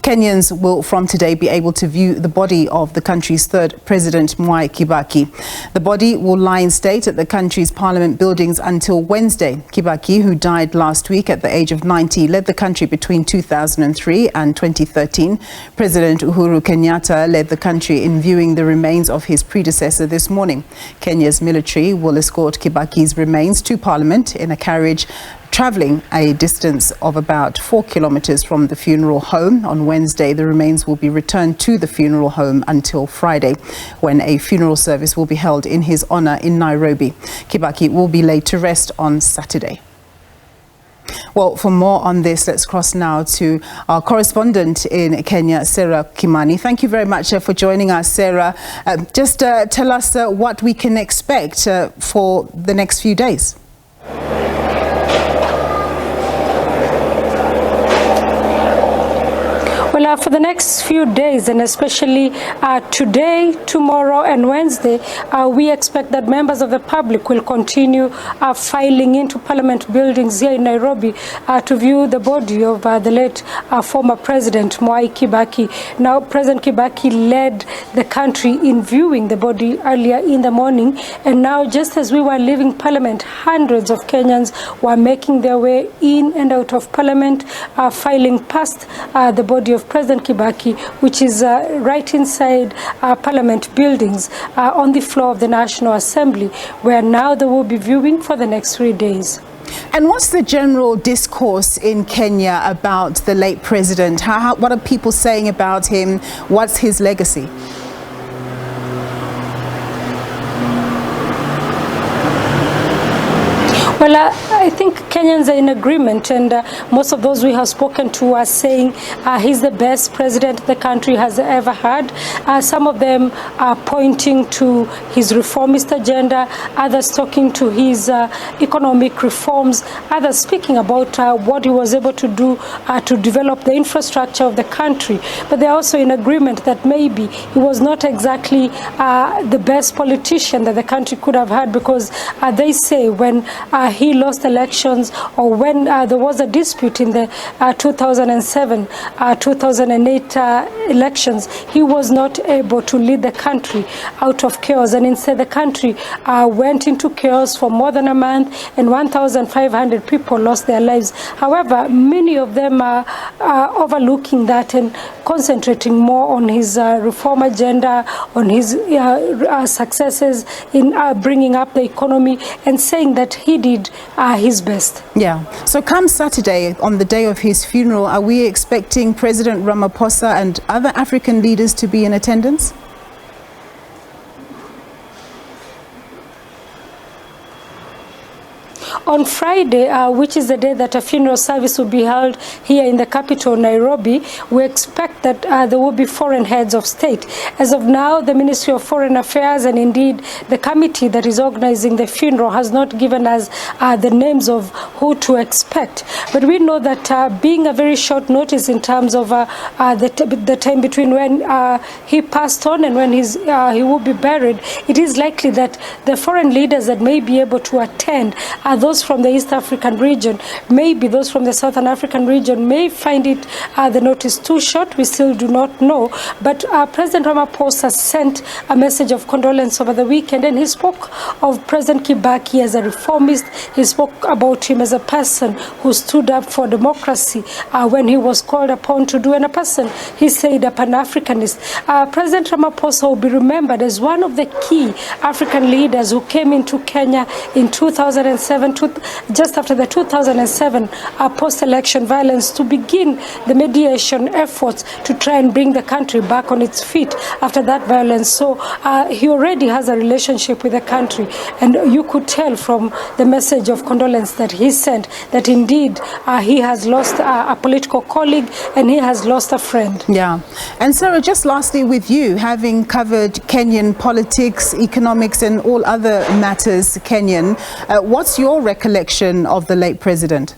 Kenyans will from today be able to view the body of the country's third President Mwai Kibaki. The body will lie in state at the country's parliament buildings until Wednesday. Kibaki, who died last week at the age of 90, led the country between 2003 and 2013. President Uhuru Kenyatta led the country in viewing the remains of his predecessor this morning. Kenya's military will escort Kibaki's remains to parliament in a carriage travelling a distance of about 4 kilometres from the funeral home. On Wednesday, the remains will be returned to the funeral home until Friday, when a funeral service will be held in his honour in Nairobi. Kibaki will be laid to rest on Saturday. Well, for more on this, let's cross now to our correspondent in Kenya, Sarah Kimani. Thank you very much for joining us, Sarah. Just tell us what we can expect for the next few days. Well, for the next few days, and especially today, tomorrow and Wednesday, we expect that members of the public will continue filing into Parliament buildings here in Nairobi to view the body of the late former President Mwai Kibaki. Now, President Kibaki led the country in viewing the body earlier in the morning, and now, just as we were leaving Parliament, hundreds of Kenyans were making their way in and out of Parliament, filing past the body of President Kibaki, which is right inside Parliament buildings on the floor of the National Assembly, where now they will be viewing for the next 3 days. And what's the general discourse in Kenya about the late president? What are people saying about him? What's his legacy? Well, I think Kenyans are in agreement, and most of those we have spoken to are saying he's the best president the country has ever had. Some of them are pointing to his reformist agenda, others talking to his economic reforms, others speaking about what he was able to do to develop the infrastructure of the country. But they're also in agreement that maybe he was not exactly the best politician that the country could have had, because they say when he lost elections, or when there was a dispute in the 2007-2008 elections, he was not able to lead the country out of chaos, and instead the country went into chaos for more than a month, and 1,500 people lost their lives. However, many of them are overlooking that and concentrating more on his reform agenda, on his successes in bringing up the economy, and saying that he did his best. Yeah. So come Saturday, on the day of his funeral, are we expecting President Ramaphosa and other African leaders to be in attendance? On Friday, which is the day that a funeral service will be held here in the capital, Nairobi, we expect that there will be foreign heads of state. As of now, the Ministry of Foreign Affairs and indeed the committee that is organizing the funeral has not given us the names of who to expect. But we know that being a very short notice in terms of the time between when he passed on and when he will be buried, it is likely that the foreign leaders that may be able to attend are those from the East African region. Maybe those from the Southern African region may find it the notice too short. We still do not know. But President Ramaphosa sent a message of condolence over the weekend, and he spoke of President Kibaki as a reformist. He spoke about him as a person who stood up for democracy when he was called upon to do, and a person, he said, a Pan-Africanist. President Ramaphosa will be remembered as one of the key African leaders who came into Kenya in 2007, just after the 2007 post-election violence, to begin the mediation efforts to try and bring the country back on its feet after that violence. So he already has a relationship with the country, and you could tell from the message of condolence that he sent that indeed he has lost a political colleague and he has lost a friend. Yeah. And Sarah, just lastly with you, having covered Kenyan politics, economics and all other matters Kenyan, what's your recollection of the late president?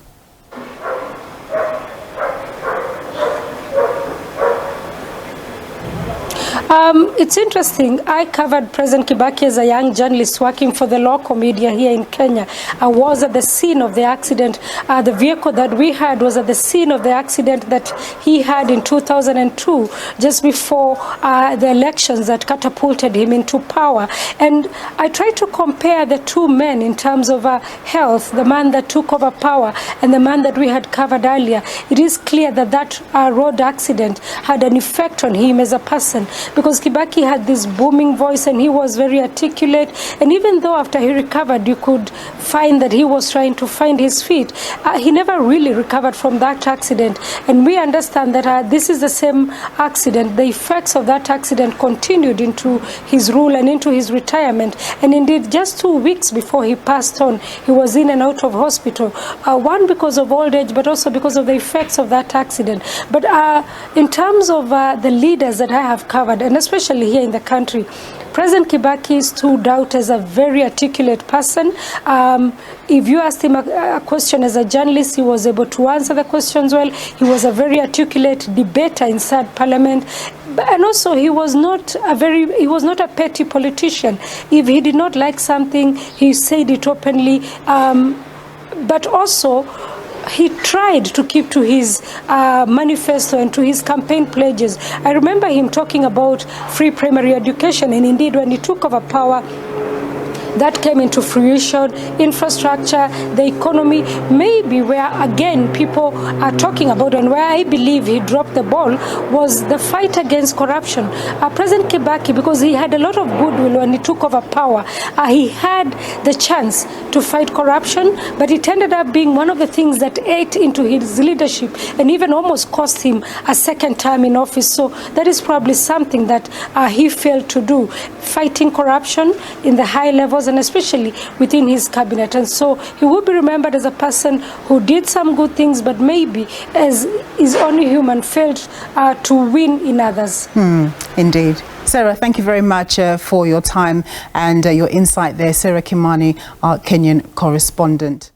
It's interesting. I covered President Kibaki as a young journalist working for the local media here in Kenya. I was at the scene of the accident. The vehicle that we had was at the scene of the accident that he had in 2002, just before the elections that catapulted him into power. And I tried to compare the two men in terms of health, the man that took over power and the man that we had covered earlier. It is clear that that road accident had an effect on him as a person, because Kibaki had this booming voice and he was very articulate, and even though after he recovered you could find that he was trying to find his feet, he never really recovered from that accident. And we understand that this is the same accident. The effects of that accident continued into his rule and into his retirement, and indeed just 2 weeks before he passed on, he was in and out of hospital, one because of old age, but also because of the effects of that accident. But in terms of the leaders that I have covered, and especially here in the country, President Kibaki stood out as a very articulate person. If you asked him a question as a journalist, he was able to answer the questions well. He was a very articulate debater inside Parliament. And also, he was not a petty politician. If he did not like something, he said it openly. But also, he tried to keep to his manifesto and to his campaign pledges. I remember him talking about free primary education, and indeed when he took over power, that came into fruition. Infrastructure, the economy, maybe where again people are talking about, and where I believe he dropped the ball, was the fight against corruption. President Kibaki, because he had a lot of goodwill when he took over power, he had the chance to fight corruption, but it ended up being one of the things that ate into his leadership and even almost cost him a second term in office. So that is probably something that he failed to do, fighting corruption in the high levels and especially within his cabinet. And so he will be remembered as a person who did some good things, but maybe, as is only human, failed to win in others. Indeed. Sarah, thank you very much for your time and your insight there. Sarah Kimani, our Kenyan correspondent.